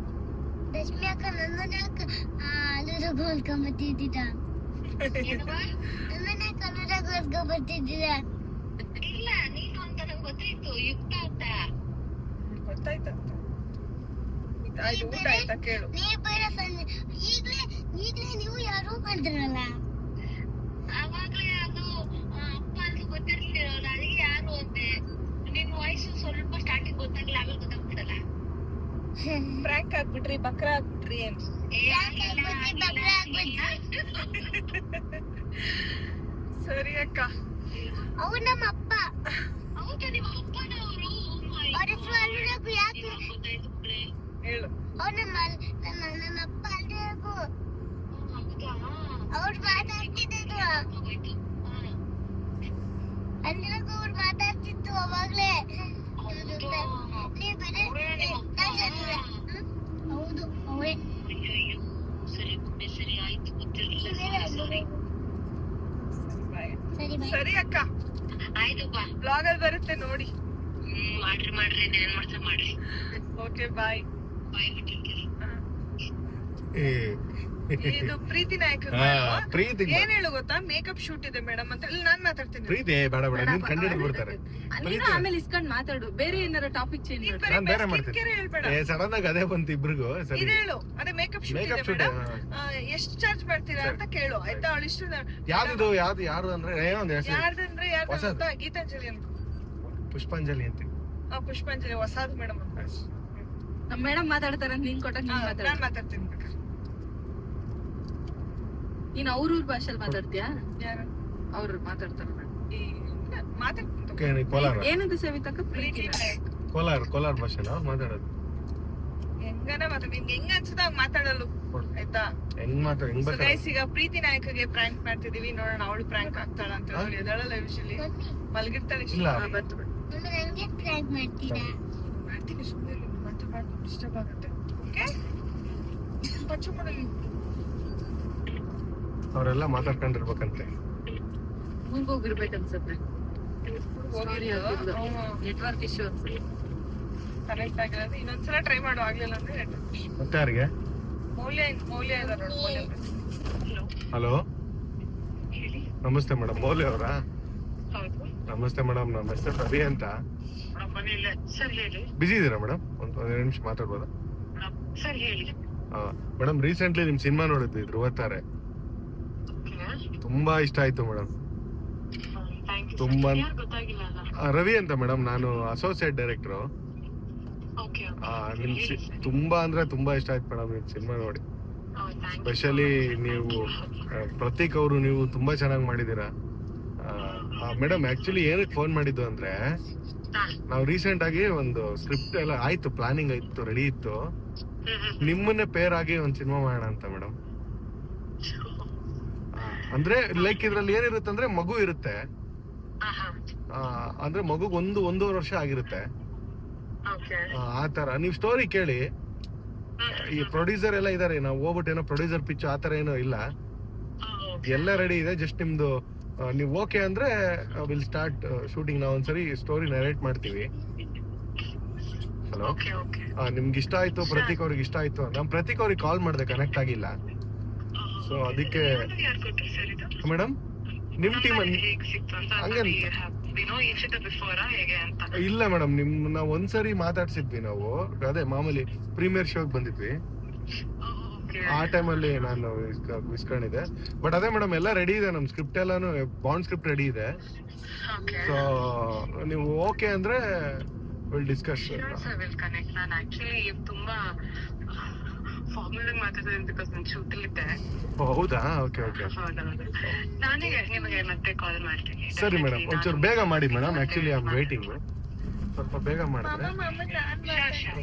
ರಶ್ಮಿ ಅಕ್ಕ ನನ್ನನ್ನ ಅಲ್ಲೂರ ಗೋಲ್ಕೊಂಬತ್ತಿದ್ದೀರ. ಏನವ್ವ? ನನ್ನನ್ನ ಕನ್ನಡ ಗೋಲ್ಕೊಂಬತ್ತಿದ್ದೀರ. ಇಲ್ಲ, ನೀನು ಅಂತ ನಂಗೆ ಗೊತ್ತಾಯ್ತು, ಯುಕ್ತ ಅಂತ. ಗೊತ್ತಾಯ್ತಂತ. ಆಯ್ತು, ಊಟ ಆಯ್ತಾ ಕೇಳು. ನೀ ಬೇರೆ ಈಗ್ಲೇ ನೀವು ಯಾರು ಮಾಡಿದ್ರಲ್ಲ. ಅವಾಗ್ಲೇ ಅದು ಅಪ್ಪ ಅಂತ ಗೊತ್ತಿರ್ಲಿಲ್ಲ, ಅದಕ್ಕೆ ಯಾರು ಅಂತೆ. ನಿನ್ ವಾಯ್ಸು ಸ್ವಲ್ಪ ಸ್ಟಾರ್ಟಿಂಗ್ ಗೊತ್ತಾಗ್ಲಿಲ್ಲ, ಆಮೇಲೆ ಗೊತ್ತಾಗ್ಬಿಡಲ್ಲ. ಫ್ರ್ಯಾಂಕ್ ಆಗ್ಬಿಟ್ರಿ, ಬಕ್ರ ಆಗ್ಬಿಟ್ರಿ ಏನ್? ಸರಿ ಅಕ್ಕ. ಅವ್ರು ನಮ್ಮ ಅಪ್ಪ. ಹೌದಾ, ನಿಮ್ಮ ಅಪ್ಪನ ಅವರು? ಅವ್ರ ಹೆಸರು ಅಲ್ಲೂರಗು. ಯಾಕೆ ಗೊತ್ತಾಯ್ತು ಬಿಡ್ರಿ. ಹೇಳು. ಅವ್ರು ನಮ್ಮ ಅಪ್ಪ ಅಲ್ಲೂರಗು. ಹೌದಾ? ಅವ್ರು ಮಾತಾಡ್ತಿದ್ರು. ಹೋಯ್ತು. ಅಲ್ಲೂರಗು ಅವ್ರು ಮಾತಾಡ್ತಿತ್ತು ಅವಾಗ್ಲೇ. ನೀವು ಬೇರೆ ಹೌದು ಅವೇ. ಅಯ್ಯೋ, ಸರಿ ಬಿಡಿ, ಸರಿ ಆಯ್ತು, ಗೊತ್ತಿರ್ಲಿಲ್ಲ. ಸಾರಿ. ಸರಿ ಬಾಯ್. ಸರಿ ಅಕ್ಕ, ಆಯ್ತು ಬಾ. ಬ್ಲಾಗ್ ಅಲ್ಲಿ ಬರುತ್ತೆ ನೋಡಿ. ಮಾಡ್ರಿ ಏನ್ ಮಾಡ್ತಾ ಮಾಡ್ರಿ. ಓಕೆ, ಬಾಯ್. ಬಾಯ್ ಬಿಟ್ಟಿರ್ತೀರಿ. ಇದು ಪ್ರೀತಿ ನಾಯಕ. ಪ್ರೀತಿ ಏನ್ ಹೇಳು ಗೊತ್ತಾ, ಮೇಕಪ್ ಶೂಟ್ ಇದೆ ಮೇಡಮ್ ಅಂತ ಹೇಳಿ ನಾನ್ ಮಾತಾಡ್ತೀನಿ. ಪ್ರೀತಿ ಬೇಡ ಬೇಡ, ನೀನ್ ಕಂಡಿಡಿದು ಬಿಡ್ತಾರೆ. ನೀನು ಆಮೇಲೆ ಇಸ್ಕೊಂಡ್ ಮಾತಾಡು, ಬೇರೆ ಏನಾರ ಟಾಪಿಕ್ ಚೇಂಜ್ ಮಾಡು. ನಾನ್ ಬೇರೆ ಮಾಡ್ತೀನಿ. ಹೇಳ್ಬೇಡ, ಸಡನ್ ಆಗಿ ಅದೇ ಬಂತು ಇಬ್ರಿಗೂ. ಸರಿ, ಇದು ಹೇಳು. ಅದೇ ಮೇಕಪ್ ಶೂಟ್ ಇದೆ ಶೂಟ್ ಮೇಡಮ್, ಎಷ್ಟು ಚಾರ್ಜ್ ಮಾಡ್ತೀರಾ ಅಂತ ಕೇಳು, ಆಯ್ತಾ? ಅವಳು ಇಷ್ಟು ಯಾವ್ದು ಯಾರು ಅಂದ್ರೆ ಒಂದು ಹೆಸರು ಯಾರ್ದಂದ್ರೆ ಯಾರ್ದು ಹೊಸದು. ಗೊತ್ತಾ? ಗೀತಾಂಜಲಿ ಅನ್ಕೊ. ಪುಷ್ಪಾಂಜಲಿ ಅಂತ. ಪುಷ್ಪಾಂಜಲಿ ಹೊಸಾದ್ ಮೇಡಮ್ ಅಂತ. ನಮ್ ಮೇಡಮ್ ಮಾತಾಡ್ತಾರ, ನೀನ್ ಕೊಟ್ಟಾಗ ನೀನ್ ಮಾತಾಡ. ನಾನ್ ಮಾತಾಡ್ತೀನಿ ಬೇಕಾದ್ರೆ. ನೀನ್ ಅವ್ರ ಭಾಷೆಲ್ ಮಾತಾಡ್ತೀಯಾ? ಯಾರು ಅವ್ರು ಮಾತಾಡ್ತಾರ. ಮಾತಾಡ್ತೀನಿ. ಕೋಲಾರ ಏನಂತ ಸೇವಿತಕ್ಕ? ಪ್ರೀತಿ ನಾಯಕ್. ಕೋಲಾರ ಭಾಷೆನ ಮಾತಾಡೋದು. ಹೆಂಗನ ಮಾತಾಡ, ನಿಂಗೆ ಹೆಂಗ ಅನ್ಸುತ್ತ ಹಂಗ ಮಾತಾಡಲು, ಆಯ್ತಾ? ಹೆಂಗ್ So guys, ಈಗ ಪ್ರೀತಿ ನಾಯಕಗೆ ಪ್ರಾಂಕ್ ಮಾಡ್ತಿದೀವಿ, ನೋಡೋಣ ಅವಳು ಪ್ರಾಂಕ್ ಆಗ್ತಾಳ ಅಂತ. ಅವಳು ಎದಳಲ್ಲ ಯೂಶಲಿ, ಮಲಗಿರ್ತಾಳೆ. ಇಲ್ಲ. ಬಂತು ನನಗೆ ಪ್ರ್ಯಾಂಕ್ ಮಾಡ್ತೀರಾ? ಮಾಡ್ತೀನಿ, ಸುಮ್ಮನೆ ಮಾತಾಡ್ ಡಿಸ್ಟರ್ಬ್ ಆಗುತ್ತೆ. ಓಕೆ, ಪಚ್ಚು ಮಾಡಲಿ. ಅವರೆಲ್ಲ ಮಾತಾಡ್ಕೊಂಡಿರ್ಬೇಕಂತೆ. ಮುಂಗ್ ಹೋಗಿರ್ಬೇಕನ್ಸತ್ತೆ. ನೆಟ್ವರ್ಕ್ ಇಶ್ಯೂ ಅನ್ಸುತ್ತೆ. ಕನೆಕ್ಟ್ ಆಗಿಲ್ಲ. ಇನ್ನೊಂದ್ಸಲ ಟ್ರೈ ಮಾಡು, ಆಗ್ಲಿಲ್ಲ ಅಂದ್ರೆ network issue. ಮತ್ತೆ ಯಾರಿಗೆ? ಮೌಲ್ಯ ಇದೆ ನೋಡು, ಮೌಲ್ಯ. ಹಲೋ, ನಮಸ್ತೆ ಮೇಡಮ್. ಮೌಲ್ಯ ಅವರಾ? ನಮಸ್ತೆ ಮೇಡಮ್, ನಮ್ಮ ಹೆಸರು ರವಿ ಅಂತ. ಸರ್ ಹೇಳಿ. ಬಿಜಿ ಇದೀರಾ ಮೇಡಮ್? ಒಂದ್ 2 ನಿಮಿಷ ಮಾತಾಡ್ಬೋದಾ? ಸರ್ ಹೇಳಿ. ಮೇಡಮ್ ರೀಸೆಂಟ್ಲಿ ನಿಮ್ ಸಿನಿಮಾ ನೋಡಿದ್ವಿ ಧ್ರುವ ತಾರೆ, ತುಂಬಾ ಇಷ್ಟ ಆಯ್ತು ಮೇಡಮ್. ತುಂಬಾ ರವಿ ಅಂತ ಮೇಡಮ್, ನಾನು ಅಸೋಸಿಯೇಟ್ ಡೈರೆಕ್ಟ್ರು. ನಿಮ್ ತುಂಬಾ ಅಂದ್ರೆ ತುಂಬಾ ಇಷ್ಟ ಆಯ್ತು ಮೇಡಮ್ ನಿಮ್ ಸಿನಿಮಾ ನೋಡಿ. ಸ್ಪೆಷಲಿ ನೀವು ಪ್ರತೀಕ್ ಅವರು ನೀವು ತುಂಬಾ ಚೆನ್ನಾಗಿ ಮಾಡಿದೀರಾ ಮೇಡಮ್. ಆಕ್ಚುಲಿ ಏನಕ್ಕೆ ಫೋನ್ ಮಾಡಿದ್ದು ಅಂದ್ರೆ, ನಾವು ರೀಸೆಂಟ್ ಆಗಿ ಒಂದು ಸ್ಕ್ರಿಪ್ಟ್ ಎಲ್ಲ ಆಯ್ತು, ಪ್ಲಾನಿಂಗ್ ಆಯ್ತು, ರೆಡಿ ಇತ್ತು. ನಿಮ್ಮನ್ನೇ ಪೇರ್ ಆಗಿ ಒಂದು ಸಿನಿಮಾ ಮಾಡೋಣ ಅಂತ ಮೇಡಮ್. ಅಂದ್ರೆ ಲೈಕ್ ಇದ್ರಲ್ಲಿ ಏನಿರುತ್ತೆ ಅಂದ್ರೆ ಮಗು ಇರುತ್ತೆ, ಅಂದ್ರೆ ಮಗುಗ್ ಒಂದೂವರೆ ವರ್ಷ ಆಗಿರುತ್ತೆ. ಆತರ ನೀವು ಸ್ಟೋರಿ ಕೇಳಿ, ಈ ಪ್ರೊಡ್ಯೂಸರ್ ಎಲ್ಲ ಇದಾರೆ, ನಾವು ಹೋಗ್ಬಿಟ್ಟು ಏನೋ ಪ್ರೊಡ್ಯೂಸರ್ ಪಿಚ್ ಆತರ ಏನೋ ಇಲ್ಲ, ಎಲ್ಲ ರೆಡಿ ಇದೆ. ಜಸ್ಟ್ ನಿಮ್ದು ನೀವು ಓಕೆ ಅಂದ್ರೆ ವಿಲ್ ಸ್ಟಾರ್ಟ್ ಶೂಟಿಂಗ್. ನಾವು ಒಂದ್ಸರಿ ಸ್ಟೋರಿ ನರೇಟ್ ಮಾಡ್ತೀವಿ. ಹಲೋ, ನಿಮ್ಗೆ ಇಷ್ಟ ಆಯ್ತು, ಪ್ರತೀಕ್ ಅವ್ರಿಗೆ ಇಷ್ಟ ಆಯ್ತು. ನಮ್ ಪ್ರತೀಕ್ ಅವ್ರಿಗೆ ಕಾಲ್ ಮಾಡಿದೆ, ಕನೆಕ್ಟ್ ಆಗಿಲ್ಲ. ಸೊ ಅದಕ್ಕೆ ಮೇಡಮ್ ನಿಮ್ ಟೀಮ್ ಹಂಗೆ ಇಲ್ಲ ಮೇಡಮ್, ನಾವು ಒಂದ್ಸರಿ ಮಾತಾಡ್ಸಿದ್ವಿ ನಾವು, ಅದೇ ಮಾಮೂಲಿ ಪ್ರೀಮಿಯರ್ ಶೋಗ್ ಬಂದಿದ್ವಿ. ಆ ಟೈಮಲ್ಲಿ ನಾನು ಇಸ್ಕೊಂಡಿದ್ದೆ. ಬಟ್ ಅದೇ ಮೇಡಮ್ ಎಲ್ಲ ರೆಡಿ ಇದೆ, ನಮ್ ಸ್ಕ್ರಿಪ್ಟ್ ಎಲ್ಲಾನು ಬಾಂಡ್ ಸ್ಕ್ರಿಪ್ಟ್ ರೆಡಿ ಇದೆ. ಸೊ ನೀವು ಓಕೆ ಅಂದ್ರೆ ವಿಲ್ ಡಿಸ್ಕಸ್. ಹೌದಾ, ಓಕೆ ಓಕೆ, ಸರಿ ಮೇಡಮ್. ಒಂಚೂರು ಬೇಗ ಮಾಡಿ madam, actually I am waiting. ಸ್ವಲ್ಪ ಬೇಗ ಮಾಡಿದ್ರೆ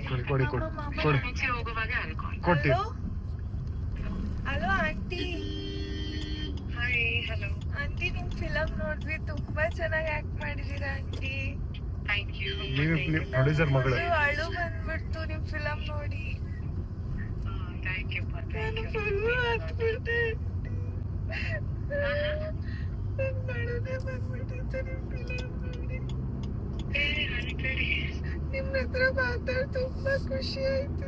ಕೊಡಿ ಕೊಡಿ ಕೊಡಿ ಕೊಡ್ತೀವಿ. Hello aunty. ಆಂಟಿ ನಿಮ್ ಫಿಲಮ್ ನೋಡಿದ್ವಿ, ತುಂಬಾ ಚೆನ್ನಾಗಿ ಆಕ್ಟ್ ಮಾಡಿದೀರಾ ಆಂಟಿ. ನೀವು ಪ್ರೊಡ್ಯೂಸರ್ ಮಗಳು. ಅಳು ಬಂದ್ಬಿಡ್ತು ನಿಮ್ ಫಿಲಮ್ ನೋಡಿ. ನಾನು ಫುಲ್ಲು ಹತ್ಬಿಟ್ಟೆ, ಅಳುದೇ ಬಂದ್ಬಿಟ್ಟಿತ್ತು ನಿಮ್ ಫಿಲಮ್ ನೋಡಿ. ನಿಮ್ ಹತ್ರ ಮಾತಾಡಿ ತುಂಬಾ ಖುಷಿ ಆಯ್ತು.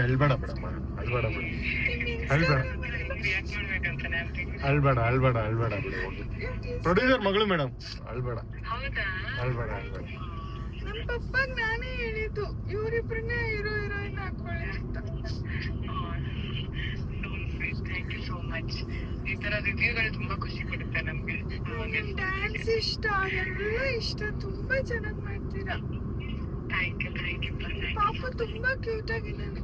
ಅಳ್ಬೇಡ ಮೇಡಮ್, ಅಳ್ಬೇಡ ಮೇಡಮ್, ಅಳ್ಬೇಡ ಅಳ್ಬೇಡ ಅಳ್ಬೇಡ ಅಳ್ಬೇಡ ಬಿಡಿ, ಹೋಗಿ. ಪ್ರೊಡ್ಯೂಸರ್ ಮಗಳು ಮೇಡಮ್, ಅಳ್ಬೇಡ ಅಳ್ಬೇಡ ಅಳ್ಬೇಡ. ನಮ್ ಪಪ್ಪಾಗ್ ನಾನೇ ಹೇಳಿದ್ದು ಇವ್ರಿಬ್ರನ್ನೇ ಹೀರೋ ಹೀರೋಯಿನ್ ಹಾಕೊಳ್ಳಿ ಅಂತ. ಈ ತರ ರಿವ್ಯೂಗಳು ತುಂಬಾ ಖುಷಿ ಕೊಡುತ್ತೆ ನಮ್ಗೆ. ಡ್ಯಾನ್ಸ್ ಇಷ್ಟ, ಎಲ್ಲ ಇಷ್ಟ, ತುಂಬಾ ಚೆನ್ನಾಗಿ ಮಾಡ್ತೀರಾ. ಪಾಪ ತುಂಬಾ ಕ್ಯೂಟ್ ಆಗಿದ್ದಾನೆ.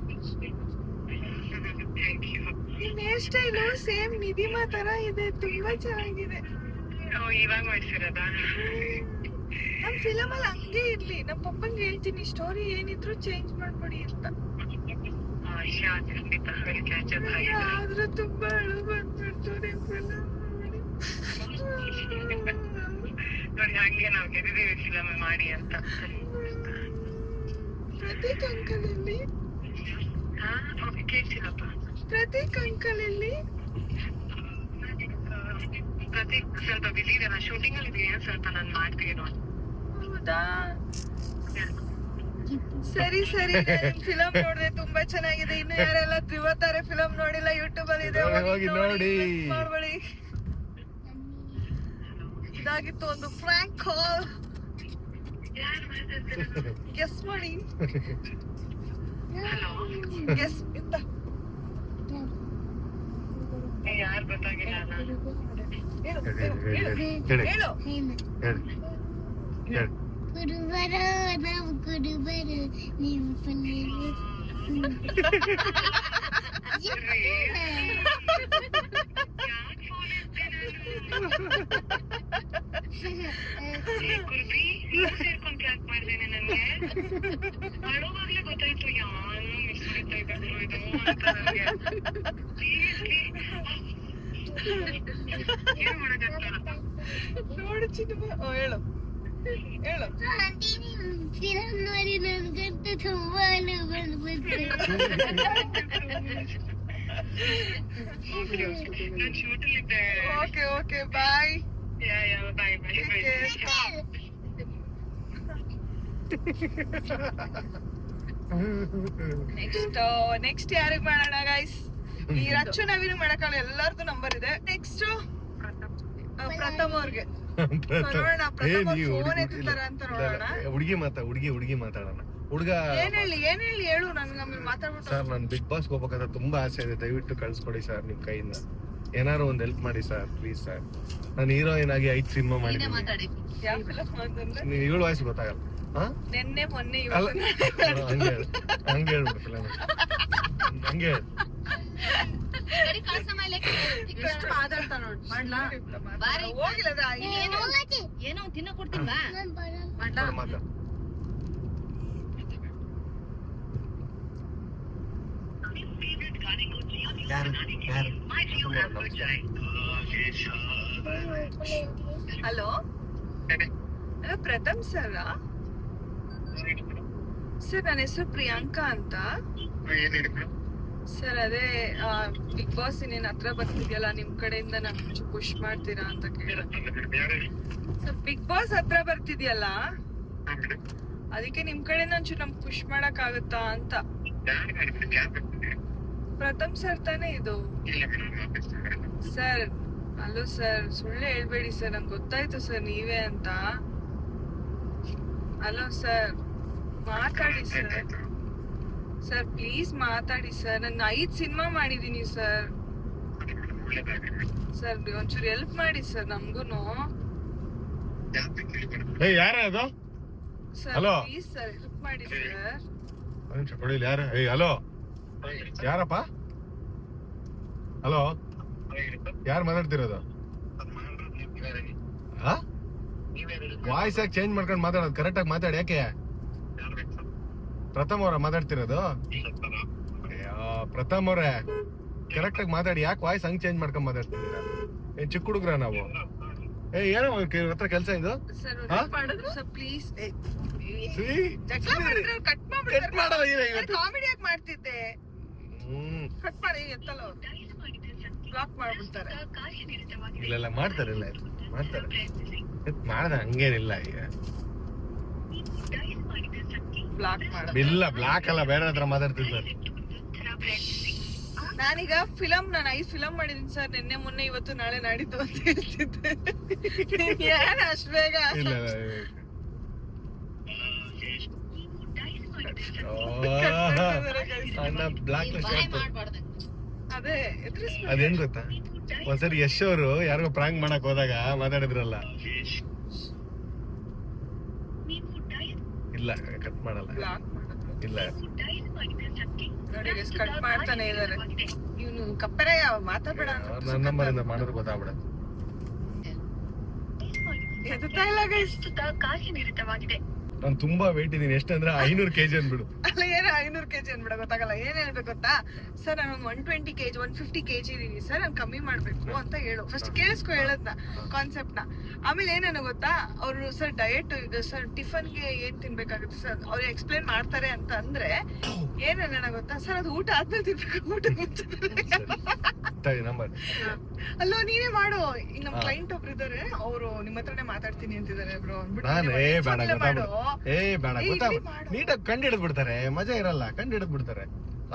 ನಿಮ್ ಹೇರ್ ಸ್ಟೈಲು ಸೇಮ್ ನಿಧಿಮಾ ತರ ಇದೆ, ತುಂಬಾ ಚೆನ್ನಾಗಿದೆ. ಇವಾಗ ಮಾಡ್ಸಿರೋದ? ನಮ್ ಫಿಲಮ್ ಅಲ್ಲಿ ಹಂಗೆ ಇರ್ಲಿ, ನಮ್ ಪಪ್ಪಂಗೆ ಹೇಳ್ತೀನಿ ಸ್ಟೋರಿ ಏನಿದ್ರು ಚೇಂಜ್ ಮಾಡ್ಕೊಡಿ ಅಂತ. ಆದ್ರೂ ತುಂಬಾ ಅಳು ಬಂದ್ಬಿಡ್ತು ನಿಮ್ ಫಿಲಮ್ ನೋಡಿ. ಹಂಗೆ ನಾವು ಗೆದ್ದಿದ್ದೀವಿ ಫಿಲಮ್ ಮಾಡಿ ಅಂತ. ಪ್ರತೀಕ್ ಅಂಕಲ್ ಇಲ್ಲಿ, ಕೇಳ್ತಿಲ್ಲಪ್ಪ. ಪ್ರತೀಕ್ ಅಂಕಲ್ ಇಲ್ಲಿ. ಪ್ರತೀಕ್ ಸ್ವಲ್ಪ ಬಿಸಿ ಇದೆ, ನಾನು ಶೂಟಿಂಗ್ ಅಲ್ಲಿ ಇದೀನಿ, ಸ್ವಲ್ಪ ನಾನು ಮಾಡ್ತೀನಿ ನೋಡಿ. ಹೌದಾ, ಸರಿ ಸರಿ. ಫಿಲಮ್ ನೋಡಿದೆ, ತುಂಬಾ ಚೆನ್ನಾಗಿದೆ. ಇನ್ನು ಯಾರೆಲ್ಲ ಧ್ರುವ ತಾರೆ ಫಿಲಮ್ ನೋಡಿಲ್ಲ, ಯೂಟ್ಯೂಬ್ ಅಲ್ಲಿ ಇದೆ, ಹೋಗಿ ನೋಡಿ, ಮಾಡ್ಬೇಡಿ. ಇದಾಗಿತ್ತು ಒಂದು ಫ್ರ್ಯಾಂಕ್ ಕಾಲ್. ಗೆಸ್ ಮಾಡಿ, ಗೆಸ್ ಇಂತ ಯಾರು ಗೊತ್ತಾಗಿಲ್ಲ. ಹೇಳು. ಕುರುಬರ ನಾವು ಕುರುಬರು, ನೀವು ಪಲ್ಲೆರು. ಸೇರ್ಕೊಂಡ್ ಟ್ರ್ಯಾಕ್ ಮಾಡ್ದೇನೆ. ನನ್ಗೆ ಅಳೋವಾಗ್ಲೇ ಗೊತ್ತಾಯ್ತು ಯಾರು ಮಿಸ್ ಮಾಡ್ತಾ ಇದ್ರು ಇದು ಅಂತ. ನನ್ಗೆ ಏನು ಮಾಡೋಕ್ಕಾಗಲ್ಲ. ನೋಡಿ ಚಿನ್ನ, ಹೇಳು ಹೇಳು. ಆಂಟಿ ನೀವು ಫಿಲಮ್ ನೋಡಿ ನನ್ಗಂತೂ ತುಂಬಾ ಅಳು ಬಂದ್ಬಿಟ್ಟು. ನಾನು ಶೂಟಲ್ಲಿ ಇದ್ದೆ. ಓಕೆ ಓಕೆ, ಬಾಯ್. ಬಾಯ್ ಬಾಯ್. ನೆಕ್ಸ್ಟ್ ಯಾರಿಗ್ ಮಾಡೋಣ ಗೈಸ್? ಈ ರಚ್ಚು ನವೀನ್ ಮಾಡಕ್ಕಲ್ಲ, ಎಲ್ಲಾರ್ದು ನಂಬರ್ ಇದೆ. ನೆಕ್ಸ್ಟ್ ಪ್ರಥಮ್ ಅವ್ರಿಗೆ ನೋಡೋಣ. ಪ್ರಥಮ್ ಫೋನ್ ಎತ್ತಾರ ಅಂತ ನೋಡೋಣ. ಹುಡುಗಿ ಮಾತಾಡೋಣ. ಹುಡುಗ ಏನ್ ಹೇಳಿ ಹೇಳು ನನ್ಗೆ ಆಮೇಲೆ ಮಾತಾಡ್ಬಿಟ್ಟು. ಸರ್ ನಾನು ಬಿಗ್ ಬಾಸ್ ಹೋಗ್ಬೇಕಂತ ತುಂಬಾ ಆಸೆ ಇದೆ, ದಯವಿಟ್ಟು ಕಳ್ಸ್ಕೊಡಿ ಸರ್ ನಿಮ್ ಕೈಯಿಂದ. ಏನಾರು ಒಂದ್ ಹೆಲ್ಪ್ ಮಾಡಿ ಸರ್ ಪ್ಲೀಸ್ ಸರ್. ನಾನು ಹೀರೋಯಿನ್ ಆಗಿ 5 ಸಿನಿಮಾ ಮಾಡಿದ್ದೀನಿ. ಮಾತಾಡಿ. ಯಾವ film ಅಂತಂದ್ರೆ ನೀವು 7 ವಯಸ್ಸು ಗೊತ್ತಾಗಲ್ಲ. ಹಾ ನೆನ್ನೆ ಮೊನ್ನೆ ಅಲ್ಲ ಇವತ್ತು ಹಂಗೆ ಹೇಳ್ಬಿಡು ಫಿಲಮ್ ಹಂಗೆ ಹೇಳು. ಎಷ್ಟು ಮಾತಾಡ್ತಾ ನೋಡ್ ಮಾಡ್ಲಾ ಹೋಗಿಲ್ಲ ಅದು ಏನೋ ಏನೋ ತಿನ್ನ ಕೊಡ್ತೀನಿ ಬಾ ನಾನು ಬರಲ್ಲ. ಮಾಡ್ಲಾ ಮಾತಾಡು. ಯಾರು ಹಲೋ ಹಲೋ ಪ್ರಥಮ್ ಸರ್ ಸರ್ ನನ್ನ ಹೆಸರು ಪ್ರಿಯಾಂಕಾ ಅಂತ ಸರ್. ಅದೇ ಬಿಗ್ ಬಾಸ್ ಇನ್ನೇನ್ ಹತ್ರ ಬರ್ತಿದ್ಯಲ್ಲ, ನಿಮ್ ಕಡೆಯಿಂದ ನಮ್ಗೆ ಪುಷ್ ಮಾಡ್ತೀರಾ ಅಂತ ಕೇಳ. ಸರ್ ಬಿಗ್ ಬಾಸ್ ಹತ್ರ ಬರ್ತಿದ್ಯಲ್ಲ, ಅದಕ್ಕೆ ನಿಮ್ ಕಡೆಯಿಂದ ಒಂಚೂರು ನಮ್ಗೆ ಪುಷ್ ಮಾಡಕ್ ಆಗುತ್ತಾ ಅಂತ. ಪ್ರಥಮ್ ಸರ್ ತಾನೇ ಇದು? ಸರ್ ಅಲ್ಲೋ ಸರ್, ಸುಳ್ಳು ಹೇಳ್ಬೇಡಿ ಸರ್, ನಂಗೆ ಗೊತ್ತಾಯ್ತು ಸರ್ ನೀವೇ ಅಂತ. ಹಲೋ ಸರ್, ಮಾತಾಡಿ ಸರ್. ಸರ್ ಪ್ಲೀಸ್ ಮಾತಾಡಿ ಸರ್, ನಾನು 5 ಸಿನಿಮಾ ಮಾಡಿದೀನಿ ಸರ್. ಸರ್ ಒಂಚೂರು ಹೆಲ್ಪ್ ಮಾಡಿ ಸರ್ ನಮ್ಗೂನು. ಯಾರ ಅದು? Sir Hello? Please sir help ಮಾಡಿ ಸರ್. ಒಂದ್ ನಿಮಿಷ ಕೊಡಿಲ್ಲ. ಯಾರು? ಹಲೋ ಯಾರಪ್ಪ? ಹಲೋ ಯಾರು ಮಾತಾಡ್ತಿರೋದು? ವಾಯ್ಸ್ ಯಾಕೆ ಚೇಂಜ್ ಮಾಡ್ಕೊಂಡು ಮಾತಾಡೋದು? ಕರೆಕ್ಟ್ ಆಗಿ ಮಾತಾಡಿ. ಯಾಕೆ? ಪ್ರಥಮ್ ಅವ್ರ ಮಾತಾಡ್ತಿರೋದು? ಪ್ರಥಮ್ ಅವ್ರೆ ಕರೆಕ್ಟ್ ಆಗಿ ಮಾತಾಡಿ. ಯಾಕೆ ವಾಯ್ಸ್ ಹಂಗ್ ಚೇಂಜ್ ಮಾಡ್ಕೊಂಡ್ ಮಾತಾಡ್ತಿದ್ದೀರಾ? ಏನ್ ಚಿಕ್ಕ ಹುಡುಗ್ರ ನಾವು? ಏನೋ ಹತ್ರ ಕೆಲಸ ಇದು? ಸರ್ ಹಾ? ಮಾಡಿದ್ರು ಸರ್ ಪ್ಲೀಸ್. ಛೀ, ಜಗಳ ಮಾಡಿದ್ರೆ ಕಟ್ ಕಟ್ ಮಾಡೋದು ಇದೆ ಇವತ್ತು. ಕಾಮಿಡಿ ಆಗಿ ಮಾಡ್ತಿದ್ದೆ. ಕಟ್ ಮಾಡಿ ಎತ್ತಲ್ಲ ಅವ್ರು, ಬ್ಲಾಕ್ ಮಾಡ್ಬಿಡ್ತಾರೆ. ಇಲ್ಲೆಲ್ಲ ಮಾಡ್ತಾರೆ, ಇಲ್ಲ ಮಾಡ್ತಾರೆ. ಮಾಡ್ದೆ ಹಂಗೇನಿಲ್ಲ. ಈಗ ಬ್ಲಾಕ್ ಮಾಡ. ಇಲ್ಲ ಬ್ಲಾಕ್ ಅಲ್ಲ, ಬೇರೆ ಹತ್ರ ಮಾತಾಡ್ತಿದ್ದಾರೆ. ನಾನೀಗ ನಾನು 5 ಫಿಲಮ್ ಮಾಡಿದೀನಿ ಸರ್, ನಿನ್ನೆ ಮೊನ್ನೆ ಇವತ್ತು ನಾಳೆ ನಾಡಿದ್ದು ಅಂತ ಹೇಳ್ತಿದ್ದೆ. ಏನ್ ಅಷ್ಟ್ ಬೇಗ? ಇಲ್ಲ ಅಣ್ಣ ಬ್ಲಾಕ್ ಅದೇ ಎದುರಿಸ್ಬಿಡಿ. ಅದೇನ್ ಗೊತ್ತಾ, ಒಂದ್ಸರಿ ಯಶ್ ಅವರು ಯಾರಿಗೋ ಪ್ರಾಂಕ್ ಮಾಡಕ್ ಹೋದಾಗ ಮಾತಾಡಿದ್ರಲ್ಲ. ಇಲ್ಲ ಕಟ್ ಮಾಡಲ್ಲ. ಬ್ಲಾಕ್ ಮಾಡೋದು. ಇಲ್ಲ ನೋಡಿ ಕಟ್ ಮಾಡ್ತಾನೆ ಇದಾರೆ. ಇವನು ಕಪ್ಪೆರ ಮಾತಾಡ್ಬೇಡ ಅಂತ ನನ್ನ ನಂಬರ್ ಇಂದ ಮಾಡಿದ್ರೆ ಗೊತ್ತಾಗ್ಬಿಡ. ಎದುತ್ತಾ ಇಲ್ಲ ಗೈಸ್. ಕಾರ್ಯನಿರತವಾಗಿದೆ. ನಾನು ತುಂಬಾ ವೇಟ್ ಇದೀನಿ. ಎಷ್ಟಂದ್ರೆ 500 kg ಅಂದ್ಬಿಡು. ಅಲ್ಲ ಏನು 500 kg ಅನ್ಬಿಡ, ಗೊತ್ತಾಗಲ್ಲ. ಏನ್ ಹೇಳ್ಬೇಕು ಗೊತ್ತಾ ಸರ್, ನಾನು 120 kg 150 kg ಇದೀನಿ ಸರ್, ನಾನು ಕಮ್ಮಿ ಮಾಡ್ಬೇಕು ಅಂತ ಹೇಳು. ಫಸ್ಟ್ ಕೇಳಿಸ್ಕೊ ಹೇಳದ್ನ, ಕಾನ್ಸೆಪ್ಟ್ ನ. ಆಮೇಲೆ ಏನೇನು ಗೊತ್ತಾ, ಅವರು ಸರ್ ಡಯಟ್ ಇದು ಸರ್, ಟಿಫನ್ಗೆ ಏನ್ ತಿನ್ಬೇಕಾಗುತ್ತೆ ಸರ್, ಅವ್ರು ಎಕ್ಸ್ಪ್ಲೇನ್ ಮಾಡ್ತಾರೆ ಅಂತ ಅಂದ್ರೆ ಏನೇನ ಗೊತ್ತಾ ಸರ್, ಅದು ಊಟ ಆದ್ಮೇಲೆ ತಿನ್ಬೇಕು, ಊಟ ನಂಬರ್ ಅಲ್ಲೋ ನೀನೇ ಮಾಡು. ಈಗ ನಮ್ ಕ್ಲೈಂಟ್ ಒಬ್ರು ಇದಾರೆ, ಅವರು ನಿಮ್ಮ ಹತ್ರನೇ ಮಾತಾಡ್ತೀನಿ ಅಂತಿದ್ದಾರೆ ಬ್ರೋ. ನಾನು ಬೇಡ ನೀಟಾಗಿ ಕಂಡು ಹಿಡಿದ್ ಬಿಡ್ತಾರೆ, ಮಜಾ ಇರಲ್ಲ. ಕಂಡು ಹಿಡಿದ್ ಬಿಡ್ತಾರೆ.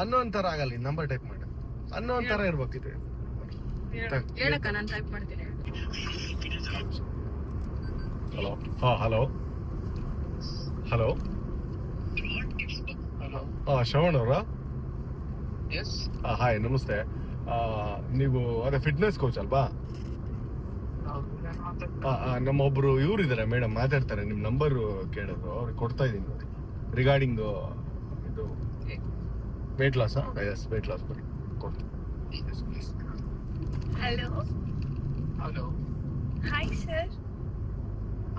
ಅನ್ನೋನ್ ತರ ಆಗಲ್ಲ. ನಂಬರ್ ಟೈಪ್ ಮಾಡಿ ಅನ್ನೋನ್ ತರ ಇರ್ಬೇಕಿತ್ತು. ಹೇಳಕ್ಕ ನಾನು ಟೈಪ್ ಮಾಡ್ತೀನಿ. ಹಲೋ ಹಲೋ ಹಲೋ ಶ್ರವಣ್ ಅವರ? ಹಾಯ್ ನಮಸ್ತೆ. ನೀವು ಅದೇ ಫಿಟ್ನೆಸ್ ಕೋಚ್ ಅಲ್ವಾ? ನಮ್ಮೊಬ್ರು ಇವ್ರು ಇದಾರೆ ಮೇಡಮ್, ಮಾತಾಡ್ತಾರೆ. ನಿಮ್ ನಂಬರ್ ಕೇಳಿದ್ರು, ಅವ್ರಿಗೆ ಕೊಡ್ತಾ ಇದೀನಿ ನೋಡಿ. ರಿಗಾರ್ಡಿಂಗ್ ಇದು weight loss. Yes weight loss ಬರೀ ಕೊಡ್ತೀನಿ. Hello hello hi sir.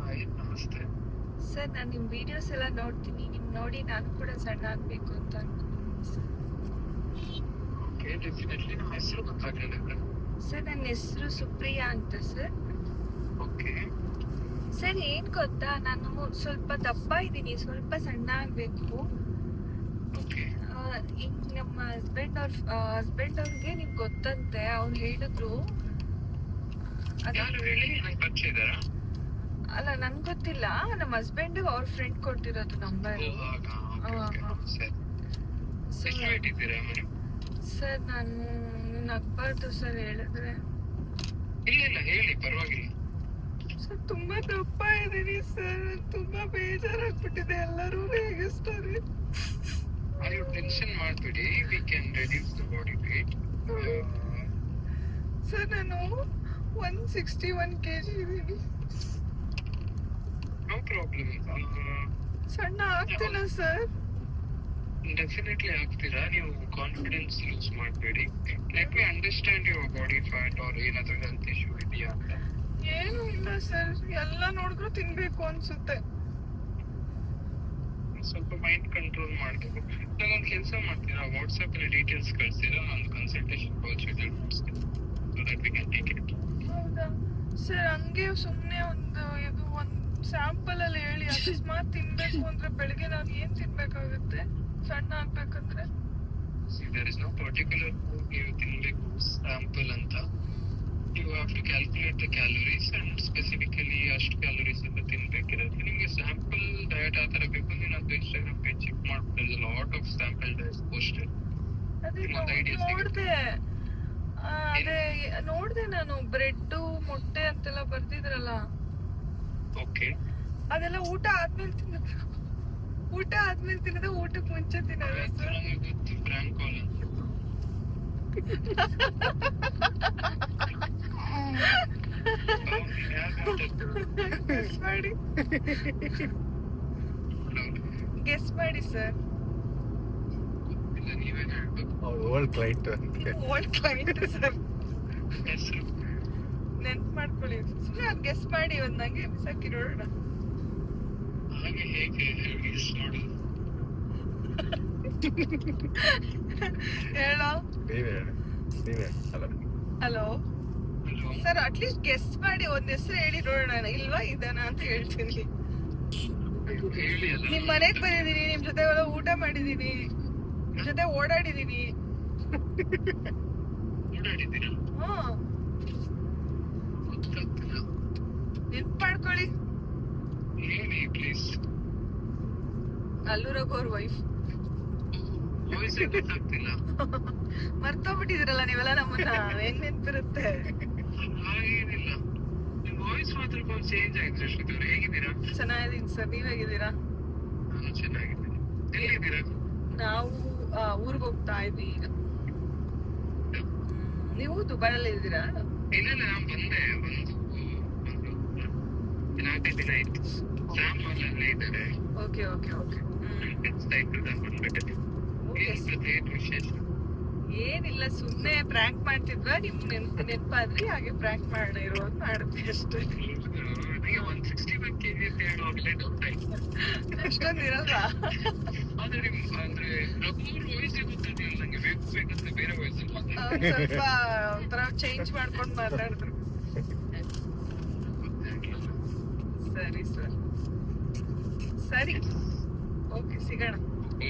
Hi ನಮಸ್ತೆ. ಸರ್ ನಾನು ನಿಮ್ಮ ವಿಡಿಯೋಸ್ ಎಲ್ಲ ನೋಡ್ತೀನಿ. ನಿಮ್ ನೋಡಿ ನಾನು ಕೂಡ ಸಣ್ಣ ಆಗ್ಬೇಕು ಅಂತ ಅನ್ಕೊಂಡಿದ್ದೀನಿ ಸರ್. Okay, definitely. ನಮ್ಮ ಹೆಸರು ಗೊತ್ತಾಗಲಿಲ್ಲ. ಸರ್ ನನ್ನ ಹೆಸರು ಸುಪ್ರಿಯಾ ಅಂತ ಸರ್. ಓಕೆ ಸರ್ ಏನ್ ಗೊತ್ತಾ, ನಾನು ಸ್ವಲ್ಪ ದಪ್ಪ ಇದ್ದೀನಿ, ಸ್ವಲ್ಪ ಸಣ್ಣ ಆಗ್ಬೇಕು. ಓಕೆ ಈಗ ನಮ್ಮ ಹಸ್ಬೆಂಡ್ ಅವ್ರಿಗೆ ನಿಮ್ಗೆ ಗೊತ್ತಂತೆ, ಅವ್ರು ಹೇಳಿದ್ರು. ಯಾರು ಹೇಳಿ? ನಂಗೆ ಪರಿಚಯ ಇದ್ದಾರಾ? ಅಲ್ಲ ನನ್ಗೆ ಗೊತ್ತಿಲ್ಲ, ನಮ್ಮ ಹಸ್ಬೆಂಡ್ ಅವ್ರ ಫ್ರೆಂಡ್ ಕೊಟ್ಟಿರೋದು ನಂಬರ್. ಓ, ಹಾಗಾ? Okay, okay. ಸರಿ. ಎಷ್ಟು ವೇಟ್ ಇದ್ದೀರಾ ಮೇಡಮ್? ಸರ್ ನಾನು ನಗ್ಬಾರ್ದು ಸರ್ ಹೇಳಿದ್ರೆ. ಇಲ್ಲ ಇಲ್ಲ ಹೇಳಿ, ಪರವಾಗಿಲ್ಲ. ಸರ್ ತುಂಬಾ ದಪ್ಪ ಇದೀನಿ ಸರ್, ತುಂಬಾ ಬೇಜಾರಾಗ್ಬಿಟ್ಟಿದೆ, ಎಲ್ಲರೂ ರೇಗಿಸ್ತಾರೆ. ನೀವು ಟೆನ್ಷನ್ ಮಾಡಬೇಡಿ, we can reduce the body weight. Sir ನಾನು 161 kg ಇದೀನಿ. No problem. ಸಣ್ಣ ಆಗ್ತಿಲ್ಲ ಸರ್. ಡೆಫಿನೆಟ್ಲಿ ಆಗ್ತೀರಾ. ನೀವು ಕಾನ್ಫಿಡೆನ್ಸ್ ಲೂಸ್ ಮಾಡಬೇಡಿ. Let me understand your body fat or ಏನಾದರೂ ಹೆಲ್ತ್ ಇಶ್ಯೂ ಇದೆಯಾ ಅಂತ. ಏನು ಇಲ್ಲ ಸರ್, ಎಲ್ಲ ನೋಡಿದ್ರು ತಿನ್ಬೇಕು ಅನ್ಸುತ್ತೆ. ಸ್ವಲ್ಪ ಮೈಂಡ್ ಕಂಟ್ರೋಲ್ ಮಾಡಬೇಕು. ನಾನೊಂದು ಕೆಲಸ ಮಾಡ್ತೀರಾ, ವಾಟ್ಸ್ಆಪ್ ಅಲ್ಲಿ ಡೀಟೇಲ್ಸ್ ಕಳಿಸ್ತೀರಾ, ನಾನು ಕನ್ಸಲ್ಟೇಷನ್ ಕಾಲ್ ಶೆಡ್ಯೂಲ್ ಮಾಡಿಸ್ತೀನಿ, so that we can take it. ಹೌದಾ ಸರ್? ಹಂಗೆ ಸುಮ್ಮನೆ ಒಂದು ಸ್ಯಾಂಪಲ್ ಅಲ್ಲಿ ಹೇಳಿ, ಅಕಸ್ಮಾತ್ ತಿನ್ಬೇಕು ಅಂದ್ರೆ ಬೆಳಿಗ್ಗೆ ನಾನು ಏನ್ ತಿನ್ಬೇಕಾಗುತ್ತೆ ಸಣ್ಣ ಆಗ್ಬೇಕಂದ್ರೆ? There is no particular food ನೀವು ತಿನ್ಬೇಕು ಸ್ಯಾಂಪಲ್ ಅಂತ. You have to calculate the calories and specifically ಅಷ್ಟು ಕ್ಯಾಲೋರೀಸ್ ಅಂತ ತಿನ್ಬೇಕಿರುತ್ತೆ. ನಿಮಗೆ ಸ್ಯಾಂಪಲ್ ಡಯಟ್ ಆ ತರ ಬೇಕು ಅಂದ್ರೆ ನಾನು ಇನ್ಸ್ಟಾಗ್ರಾಮ್ ಪೇಜ್ ಚೆಕ್ ಮಾಡ್ಬಿಟ್ಟು lot of sample diets posted. ಅದೇ ನೋಡ್ದೆ ನಾನು, ಬ್ರೆಡ್ ಮೊಟ್ಟೆ ಅಂತೆಲ್ಲ ಬರ್ದಿದ್ರಲ್ಲ, ಓಕೆ, ಅದೆಲ್ಲ ಊಟ ಆದ್ಮೇಲೆ ತಿನ್ನೋದು, ಊಟಕ್ಕೆ ಮುಂಚೆ ತಿನ್ನೋದು ಸರ್? ನನಗೆ ಗೊತ್ತು, ಬ್ರ್ಯಾಂಕ್ ಕಾಲ್ ಅಂತ. ಗೆಸ್ ಮಾಡಿ ಸರ್. ನೀವೇ ಹೇಳ್ಬೇಕು. ಅವ್ರು old client old client sir, ಹೆಸರು ನೆನ್ಪ್ ಮಾಡ್ಕೊಳ್ಳಿ. ಸುಮ್ಮನೆ ಅದ್ ಗೆಸ್ ಮಾಡಿ ಒಂದಂಗೆ ಬಿಸಾಕಿ ನೋಡೋಣ. ಹಾಗೆ ಹೇಗೆ ಗೆಸ್ ಮಾಡೋದು? ಹೇಳೋ. ನೀವೇ ಅಲ್ಲ hello hello, sir, at least guess ಮಾಡಿ ಒಂದ್ ಹೆಸರು ಹೇಳಿ ನೋಡೋಣ. ಇಲ್ವಾ ಇದನ ಅಂತ ಹೇಳ್ತೀನಿ. ಹೇಳಿ ಅಲ್ಲ. ನಿಮ್ ಮನೆಗ್ ಬಂದಿದೀನಿ, ನಿಮ್ ಜೊತೆ ಎಲ್ಲ ಊಟ ಮಾಡಿದೀನಿ, ನಿಮ್ ಜೊತೆ ಓಡಾಡಿದೀನಿ. ಓಡಾಡಿದ್ದೀರಾ? ಹ್ಮ್, ಗೊತ್ತಾಗ್ತಿಲ್ಲ. ನೆನ್ಪ್ ಮಾಡ್ಕೊಳ್ಳಿ. ಹೇಳಿ ಪ್ಲೀಸ್. ಅಲ್ಲೂ ರಘು ಅವ್ರ ವೈಫ್. ವಾಯ್ಸ್ ಗೊತ್ತಾಗ್ತಿಲ್ಲ. ಮರ್ತೋಗ್ಬಿಟ್ಟಿದ್ರಲ್ಲ ನೀವೆಲ್ಲ ನಮ್ಮನ್ನ, ಹೆಂಗ್ ನೆನ್ಪಿರುತ್ತೆ? ಹಾಗೇನಿಲ್ಲ, ನಿಮ್ ವಾಯ್ಸ್ ಮಾತ್ರ ಚೇಂಜ್ ಆಗಿದೆ. ಶ್ರುತಿ ಅವ್ರು ಹೇಗಿದ್ದೀರಾ? ಚೆನ್ನಾಗಿದ್ದೀನಿ ಸರ್, ನೀವ್ ಹೇಗಿದ್ದೀರಾ? ನಾನು ಚೆನ್ನಾಗಿದ್ದೀನಿ. ಎಲ್ಲಿದ್ದೀರಾ? ನಾವು ಊರಿಗೆ ಹೋಗ್ತಾ ಇದ್ವಿ ಈಗ. ನೀವು ದುಬೈನಲ್ಲಿ ಇದ್ದೀರಾ? ಇಲ್ಲ, ನಾನು ಬಂದೆ ಒಂದು 4 ದಿನ ಆಯ್ತು. ಸ್ಯಾಮ್ ಅಲ್ಲೇ ಇದ್ದಾರೆ. Okay okay okay. ಬಂದ್ಬಿಟ್ಟೆ. ಏನ್ ವಿಶೇಷ? ಏನಿಲ್ಲ, ಸುಮ್ನೆ ಪ್ರ್ಯಾಂಕ್ ಮಾಡ್ತಿದ್ವಾ, ನಿಮ್ ನೆನ್ಪಾದ್ರಿ, ಹಾಗೆ ಪ್ರ್ಯಾಂಕ್ ಮಾಡಿರೋದು ಮಾಡಿದ್ವಿ ಅಷ್ಟೇ. 161 kg ಅಂತ ಹೇಳುವಾಗಲೇ ಗೊತ್ತಾಯ್ತು. ಅಷ್ಟೊಂದು ಇರಲ್ವಾ? ಆದ್ರೆ ಅಂದ್ರೆ ರಘುವ್ರ ವಾಯ್ಸೇ ಗೊತ್ತಿಲ್ಲ ನಂಗೆ. ಬೇಕಂತ ಬೇರೆ ವಾಯ್ಸಲ್ಲಿ ಅವ್ರು ಸ್ವಲ್ಪ ಒಂಥರ ಚೇಂಜ್ ಮಾಡ್ಕೊಂಡು ಮಾತಾಡಿದ್ರು. ಸರಿ ಸರ್, ಸರಿ, ಓಕೆ, ಸಿಗೋಣ.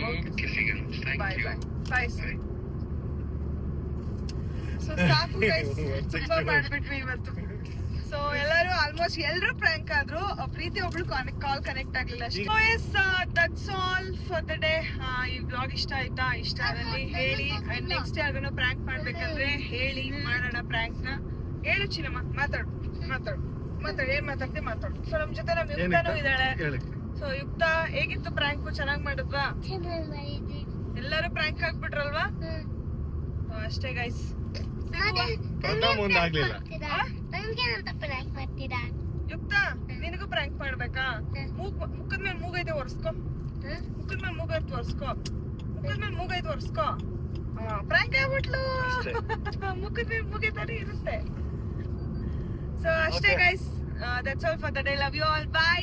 ಓಕೆ, ಸಿಗೋಣ. Bye thank you. Bye bye sir. So ಸಾಕು ಗೈಸ್, ತುಂಬಾ ಮಾಡ್ಬಿಟ್ವಿ ಇವತ್ತು. ಸೊ ಎಲ್ಲರೂ ಆಲ್ಮೋಸ್ಟ್ ಎಲ್ಲರೂ ಪ್ರ್ಯಾಂಕ್ ಆದ್ರು. ಪ್ರೀತಿ ಒಬ್ಳು ಕಾಲ್ ಕನೆಕ್ಟ್ ಆಗ್ಲಿಲ್ಲ ಅಷ್ಟೇ. So yes, that's all for the day. ಈ ವ್ಲಾಗ್ ಇಷ್ಟ ಆಯ್ತಾ? ಇಷ್ಟ ಆದಲ್ಲಿ ಹೇಳಿ. ಅಂಡ್ ನೆಕ್ಸ್ಟ್ ಯಾರಿಗಾನ ಪ್ರ್ಯಾಂಕ್ ಮಾಡ್ಬೇಕಂದ್ರೆ ಹೇಳಿ, ಮಾಡೋಣ ಪ್ರ್ಯಾಂಕ್ ನ. ಹೇಳು ಚಿನ್ನಮ್ಮ, ಮಾತಾಡು. ಏನ್ ಮಾತಾಡ್ತಿ ಮಾತಾಡು. ಸೊ ನಮ್ ಜೊತೆ ನಮ್ ಯುಕ್ತಾನೂ ಇದ್ದಾಳೆ. ಸೊ ಯುಕ್ತ, ಹೇಗಿತ್ತು ಪ್ರ್ಯಾಂಕ್? ಚೆನ್ನಾಗ್ ಮಾಡಿದ್ವಾ? ಚೆನ್ನಾಗಿ ಮಾಡಿದ್ರಿ. ಎಲ್ಲರೂ ಪ್ರ್ಯಾಂಕ್ ಆಗ್ಬಿಟ್ರಲ್ವಾ? ಅಷ್ಟೇ ಗೈಸ್. ಮುಂದಾಗ್ಲಿಲ್ಲ. ನನ್ಗೇನಂತ ಪ್ರ್ಯಾಂಕ್ ಮಾಡ್ತೀರಾ? ಯುಕ್ತ, ನಿನಗೂ ಪ್ರ್ಯಾಂಕ್ ಮಾಡ್ಬೇಕಾ? ಮುಖದ್ಮೇಲೆ ಮೂಗೈತೆ ಒರ್ಸ್ಕೊ. ಮುಖದ್ಮೇಲೆ ಮೂಗೈತೆ ಒರ್ಸ್ಕೊ. ಪ್ರ್ಯಾಂಕ್ ಆಗ್ಬಿಟ್ಲು. ಮುಖದ್ಮೇಲೆ ಮೂಗೈತಾನೆ ಇರುತ್ತೆ. ಸೊ ಅಷ್ಟೇ guys, that's all for the day. Love you all. Bye.